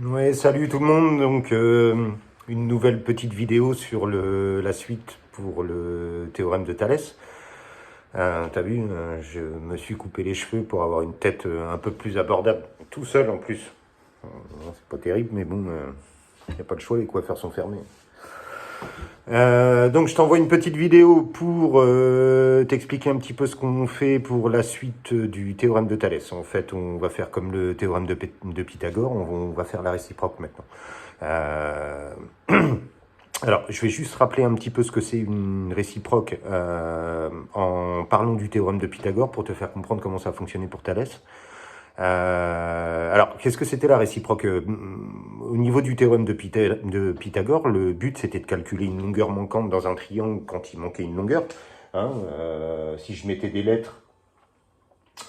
Ouais, salut tout le monde. Donc, une nouvelle petite vidéo sur la suite pour le théorème de Thalès. T'as vu, je me suis coupé les cheveux pour avoir une tête un peu plus abordable. Tout seul en plus. C'est pas terrible, mais bon, il n'y a pas le choix, les coiffeurs sont fermés. Donc je t'envoie une petite vidéo pour t'expliquer un petit peu ce qu'on fait pour la suite du théorème de Thalès. En fait, on va faire comme le théorème de Pythagore, on va faire la réciproque maintenant. Alors, je vais juste rappeler un petit peu ce que c'est une réciproque en parlant du théorème de Pythagore pour te faire comprendre comment ça a fonctionné pour Thalès. Alors, qu'est-ce que c'était la réciproque? Au niveau du théorème de Pythagore, le but c'était de calculer une longueur manquante dans un triangle quand il manquait une longueur. Si je mettais des lettres,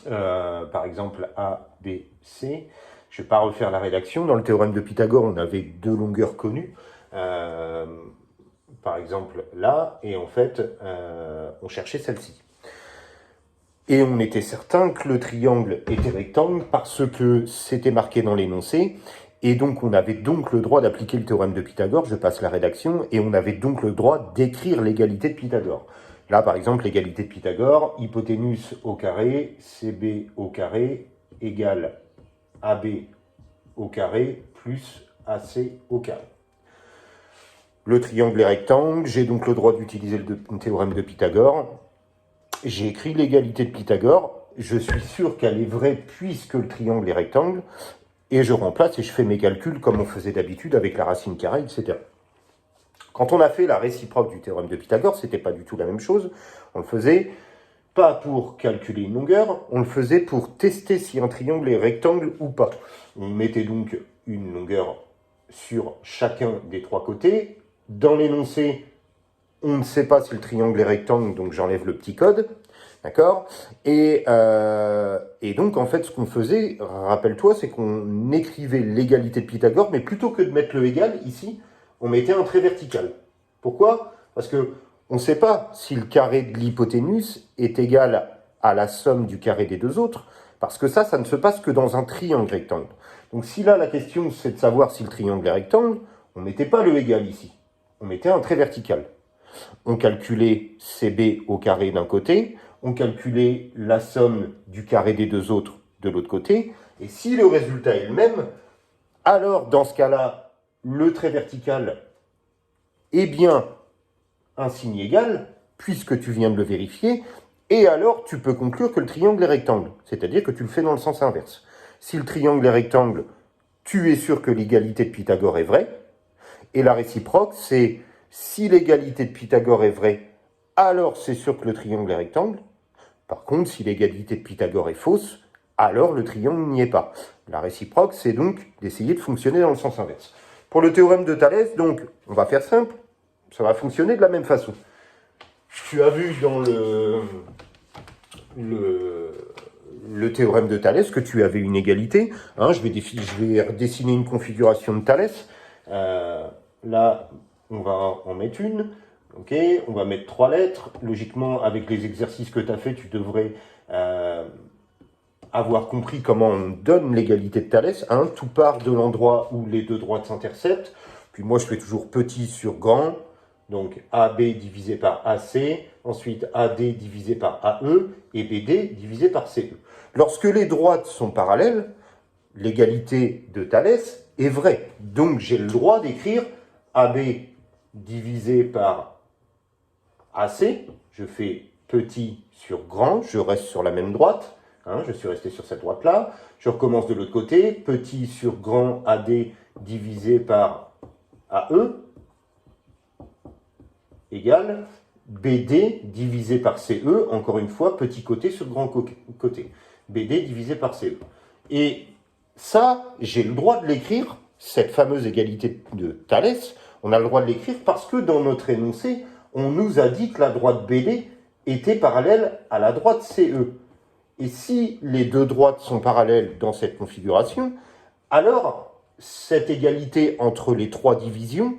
par exemple A, B, C, je ne vais pas refaire la rédaction. Dans le théorème de Pythagore, on avait deux longueurs connues. Par exemple là, et en fait, on cherchait celle-ci. Et on était certain que le triangle était rectangle parce que c'était marqué dans l'énoncé. Et donc, on avait donc le droit d'appliquer le théorème de Pythagore, je passe la rédaction, et on avait donc le droit d'écrire l'égalité de Pythagore. Là, par exemple, l'égalité de Pythagore, hypoténuse au carré, CB au carré, égale AB au carré, plus AC au carré. Le triangle est rectangle, j'ai donc le droit d'utiliser le théorème de Pythagore. J'ai écrit l'égalité de Pythagore, je suis sûr qu'elle est vraie puisque le triangle est rectangle, et je remplace et je fais mes calculs comme on faisait d'habitude avec la racine carrée, etc. Quand on a fait la réciproque du théorème de Pythagore, c'était pas du tout la même chose. On le faisait pas pour calculer une longueur, on le faisait pour tester si un triangle est rectangle ou pas. On mettait donc une longueur sur chacun des trois côtés. Dans l'énoncé, on ne sait pas si le triangle est rectangle, donc j'enlève le petit code. D'accord, et donc, en fait, ce qu'on faisait, rappelle-toi, c'est qu'on écrivait l'égalité de Pythagore, mais plutôt que de mettre le égal, ici, on mettait un trait vertical. Pourquoi? Parce que on ne sait pas si le carré de l'hypoténuse est égal à la somme du carré des deux autres, parce que ça ne se passe que dans un triangle rectangle. Donc, si là, la question, c'est de savoir si le triangle est rectangle, on ne mettait pas le égal ici. On mettait un trait vertical. On calculait CB au carré d'un côté, on calculait la somme du carré des deux autres de l'autre côté, et si le résultat est le même, alors dans ce cas-là, le trait vertical est bien un signe égal, puisque tu viens de le vérifier, et alors tu peux conclure que le triangle est rectangle, c'est-à-dire que tu le fais dans le sens inverse. Si le triangle est rectangle, tu es sûr que l'égalité de Pythagore est vraie, et la réciproque, c'est si l'égalité de Pythagore est vraie, alors c'est sûr que le triangle est rectangle. Par contre, si l'égalité de Pythagore est fausse, alors le triangle n'y est pas. La réciproque, c'est donc d'essayer de fonctionner dans le sens inverse. Pour le théorème de Thalès, donc, on va faire simple, ça va fonctionner de la même façon. Tu as vu dans le théorème de Thalès que tu avais une égalité. Je vais dessiner une configuration de Thalès. Là, on va en mettre une. Ok, on va mettre 3 lettres. Logiquement, avec les exercices que tu as fait, tu devrais avoir compris comment on donne l'égalité de Thalès. Tout part de l'endroit où les deux droites s'interceptent. Puis moi, je fais toujours petit sur grand. Donc AB divisé par AC, ensuite AD divisé par AE et BD divisé par CE. Lorsque les droites sont parallèles, l'égalité de Thalès est vraie. Donc j'ai le droit d'écrire AB divisé par AC, je fais petit sur grand, je reste sur la même droite, je suis resté sur cette droite-là, je recommence de l'autre côté, petit sur grand AD divisé par AE, égale BD divisé par CE, encore une fois, petit côté sur grand côté, BD divisé par CE. Et ça, j'ai le droit de l'écrire, cette fameuse égalité de Thalès, on a le droit de l'écrire parce que dans notre énoncé, on nous a dit que la droite BD était parallèle à la droite CE. Et si les deux droites sont parallèles dans cette configuration, alors cette égalité entre les trois divisions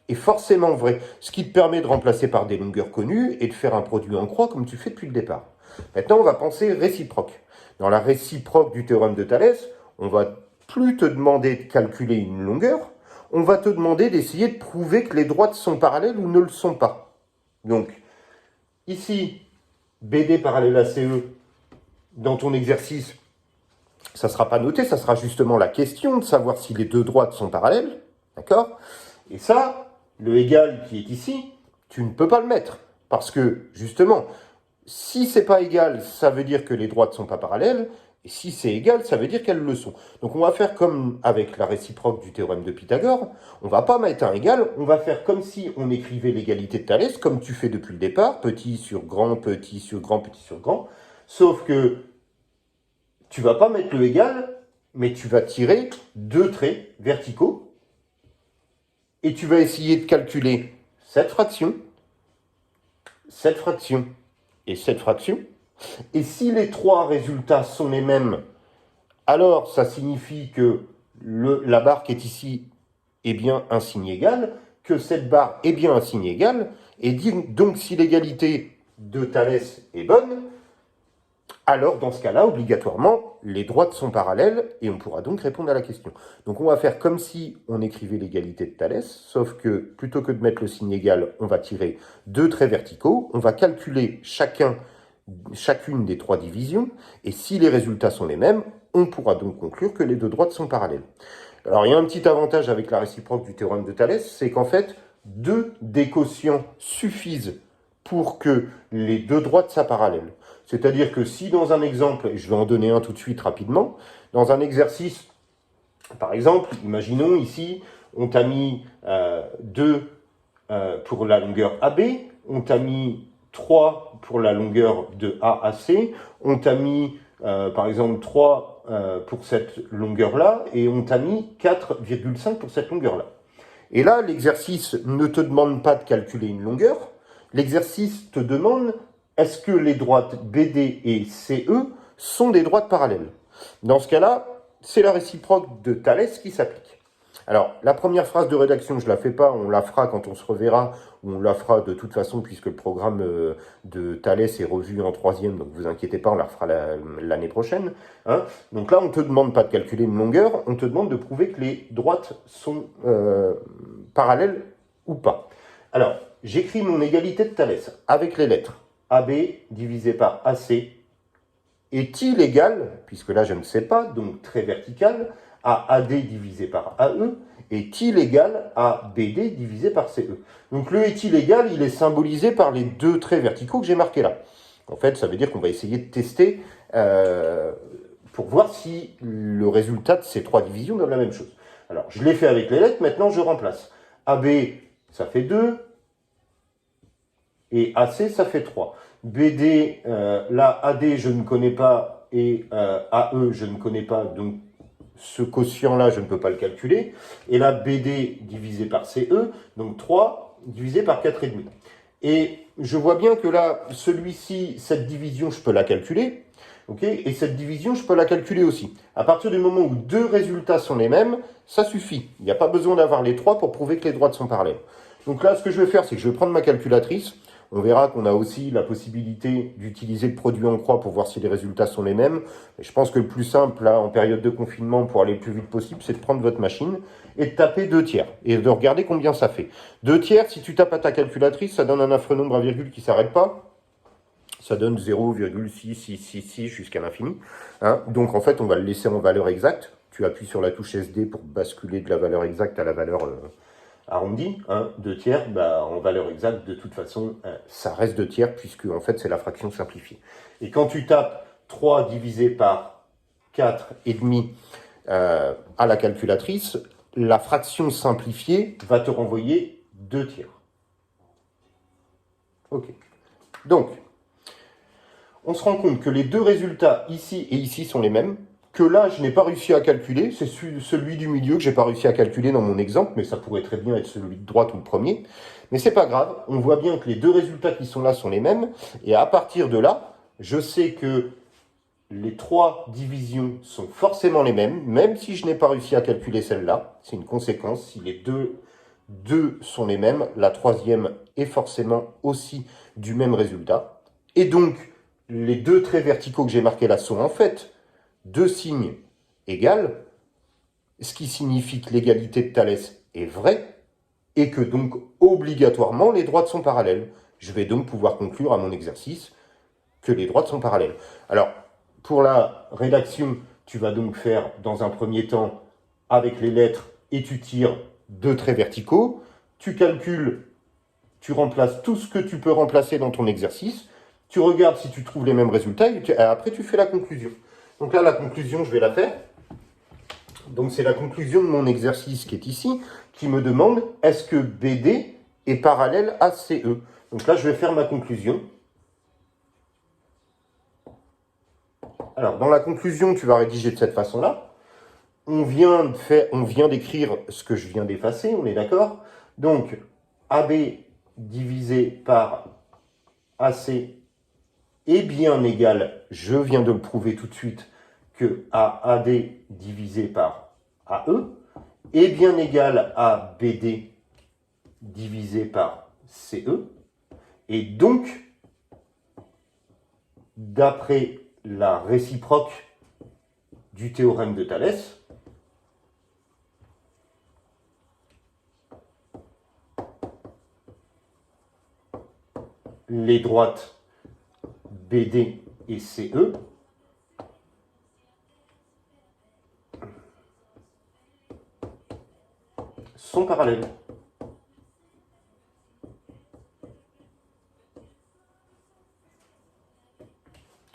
est forcément vraie. Ce qui te permet de remplacer par des longueurs connues et de faire un produit en croix comme tu fais depuis le départ. Maintenant, on va penser réciproque. Dans la réciproque du théorème de Thalès, on va plus te demander de calculer une longueur, on va te demander d'essayer de prouver que les droites sont parallèles ou ne le sont pas. Donc, ici, BD parallèle à CE, dans ton exercice, ça ne sera pas noté, ça sera justement la question de savoir si les deux droites sont parallèles. D'accord? Et ça, le égal qui est ici, tu ne peux pas le mettre. Parce que, justement, si c'est pas égal, ça veut dire que les droites ne sont pas parallèles. Et si c'est égal, ça veut dire qu'elles le sont. Donc on va faire comme avec la réciproque du théorème de Pythagore. On va pas mettre un égal, on va faire comme si on écrivait l'égalité de Thalès, comme tu fais depuis le départ, petit sur grand, petit sur grand, petit sur grand. Sauf que tu vas pas mettre le égal, mais tu vas tirer deux traits verticaux et tu vas essayer de calculer cette fraction et cette fraction. Et si les trois résultats sont les mêmes, alors ça signifie que la barre qui est ici est bien un signe égal, que cette barre est bien un signe égal, et donc si l'égalité de Thalès est bonne, alors dans ce cas-là, obligatoirement, les droites sont parallèles, et on pourra donc répondre à la question. Donc on va faire comme si on écrivait l'égalité de Thalès, sauf que plutôt que de mettre le signe égal, on va tirer deux traits verticaux, on va calculer chacune des trois divisions, et si les résultats sont les mêmes, on pourra donc conclure que les deux droites sont parallèles. Alors il y a un petit avantage avec la réciproque du théorème de Thalès, c'est qu'en fait, deux des quotients suffisent pour que les deux droites soient parallèles. C'est-à-dire que si dans un exemple, et je vais en donner un tout de suite rapidement, dans un exercice, par exemple, imaginons ici, on t'a mis 2 pour la longueur AB, on t'a mis 3 pour la longueur de A à C, on t'a mis par exemple 3 pour cette longueur-là, et on t'a mis 4,5 pour cette longueur-là. Et là, l'exercice ne te demande pas de calculer une longueur, l'exercice te demande est-ce que les droites BD et CE sont des droites parallèles. Dans ce cas-là, c'est la réciproque de Thalès qui s'applique. Alors, la première phrase de rédaction, je ne la fais pas, on la fera quand on se reverra, ou on la fera de toute façon, puisque le programme de Thalès est revu en troisième, donc vous inquiétez pas, on la refera l'année prochaine. Hein. Donc là, on ne te demande pas de calculer une longueur, on te demande de prouver que les droites sont parallèles ou pas. Alors, j'écris mon égalité de Thalès avec les lettres. AB divisé par AC est-il égal, puisque là je ne sais pas, donc trait vertical, à AD divisé par AE, est-il égal à BD divisé par CE. Donc le est-il égal, il est symbolisé par les deux traits verticaux que j'ai marqués là. En fait, ça veut dire qu'on va essayer de tester pour voir si le résultat de ces trois divisions donne la même chose. Alors, je l'ai fait avec les lettres, maintenant je remplace. AB, ça fait 2, et AC, ça fait 3. BD, là, AD, je ne connais pas, et AE, je ne connais pas, donc ce quotient-là, je ne peux pas le calculer. Et là, BD divisé par CE, donc 3 divisé par 4,5. Et je vois bien que là, celui-ci, cette division, je peux la calculer. Okay, et cette division, je peux la calculer aussi. À partir du moment où deux résultats sont les mêmes, ça suffit. Il n'y a pas besoin d'avoir les trois pour prouver que les droites sont parallèles. Donc là, ce que je vais faire, c'est que je vais prendre ma calculatrice. On verra qu'on a aussi la possibilité d'utiliser le produit en croix pour voir si les résultats sont les mêmes. Mais je pense que le plus simple, là, en période de confinement, pour aller le plus vite possible, c'est de prendre votre machine et de taper 2 tiers. Et de regarder combien ça fait. 2 tiers, si tu tapes à ta calculatrice, ça donne un affreux nombre à virgule qui ne s'arrête pas. Ça donne 0,6666 jusqu'à l'infini. Hein, donc en fait, on va le laisser en valeur exacte. Tu appuies sur la touche SD pour basculer de la valeur exacte à la valeur arrondie. 2 tiers, en valeur exacte, de toute façon, ça reste 2 tiers, puisque en fait, c'est la fraction simplifiée. Et quand tu tapes 3 divisé par 4,5 à la calculatrice, la fraction simplifiée va te renvoyer 2 tiers. Ok. Donc, on se rend compte que les deux résultats ici et ici sont les mêmes, que là, je n'ai pas réussi à calculer, c'est celui du milieu que je n'ai pas réussi à calculer dans mon exemple, mais ça pourrait très bien être celui de droite ou le premier. Mais c'est pas grave, on voit bien que les deux résultats qui sont là sont les mêmes, et à partir de là, je sais que les trois divisions sont forcément les mêmes, même si je n'ai pas réussi à calculer celle-là. C'est une conséquence, si les deux sont les mêmes, la troisième est forcément aussi du même résultat. Et donc, les deux traits verticaux que j'ai marqués là sont en fait deux signes égaux, ce qui signifie que l'égalité de Thalès est vraie, et que donc, obligatoirement, les droites sont parallèles. Je vais donc pouvoir conclure à mon exercice que les droites sont parallèles. Alors, pour la rédaction, tu vas donc faire, dans un premier temps, avec les lettres, et tu tires 2 traits verticaux, tu calcules, tu remplaces tout ce que tu peux remplacer dans ton exercice, tu regardes si tu trouves les mêmes résultats, et après tu fais la conclusion. Donc là, la conclusion, je vais la faire. Donc c'est la conclusion de mon exercice qui est ici, qui me demande, est-ce que BD est parallèle à CE? Donc là, je vais faire ma conclusion. Alors, dans la conclusion, tu vas rédiger de cette façon-là. On vient d'écrire ce que je viens d'effacer, on est d'accord? Donc, AB divisé par AC est bien égal, je viens de le prouver tout de suite, que AAD divisé par AE est bien égal à BD divisé par CE. Et donc, d'après la réciproque du théorème de Thalès, les droites BD et CE sont parallèles.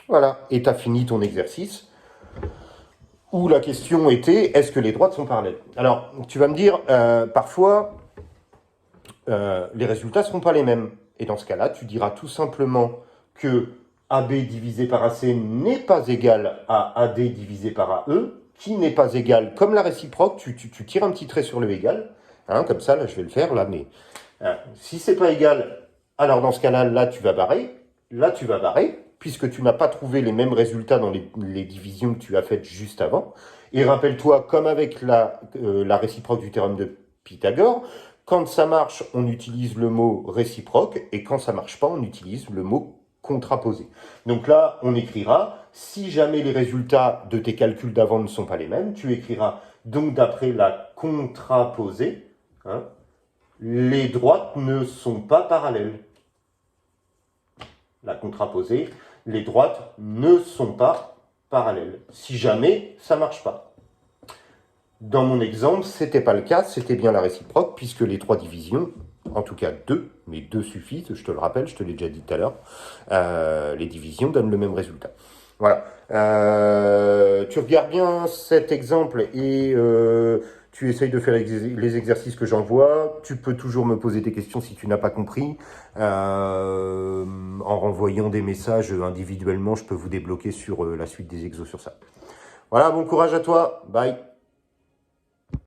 Voilà, et tu as fini ton exercice, où la question était, est-ce que les droites sont parallèles? Alors, tu vas me dire, parfois, les résultats ne seront pas les mêmes. Et dans ce cas-là, tu diras tout simplement que AB divisé par AC n'est pas égal à AD divisé par AE, qui n'est pas égal, comme la réciproque, tu tires un petit trait sur le égal, hein, comme ça, là je vais le faire, là, mais si c'est pas égal, alors dans ce cas-là, là tu vas barrer, puisque tu n'as pas trouvé les mêmes résultats dans les divisions que tu as faites juste avant. Et rappelle-toi, comme avec la réciproque du théorème de Pythagore, quand ça marche, on utilise le mot réciproque, et quand ça marche pas, on utilise le mot contraposé. Donc là, on écrira, si jamais les résultats de tes calculs d'avant ne sont pas les mêmes, tu écriras donc d'après la contraposée, hein, les droites ne sont pas parallèles. La contraposée, les droites ne sont pas parallèles, si jamais ça ne marche pas. Dans mon exemple, ce n'était pas le cas, c'était bien la réciproque, puisque les 3 divisions, en tout cas 2, mais 2 suffisent, je te le rappelle, je te l'ai déjà dit tout à l'heure, les divisions donnent le même résultat. Voilà. Tu regardes bien cet exemple et tu essayes de faire les exercices que j'envoie. Tu peux toujours me poser des questions si tu n'as pas compris. En renvoyant des messages individuellement, je peux vous débloquer sur la suite des exos sur ça. Voilà, bon courage à toi. Bye.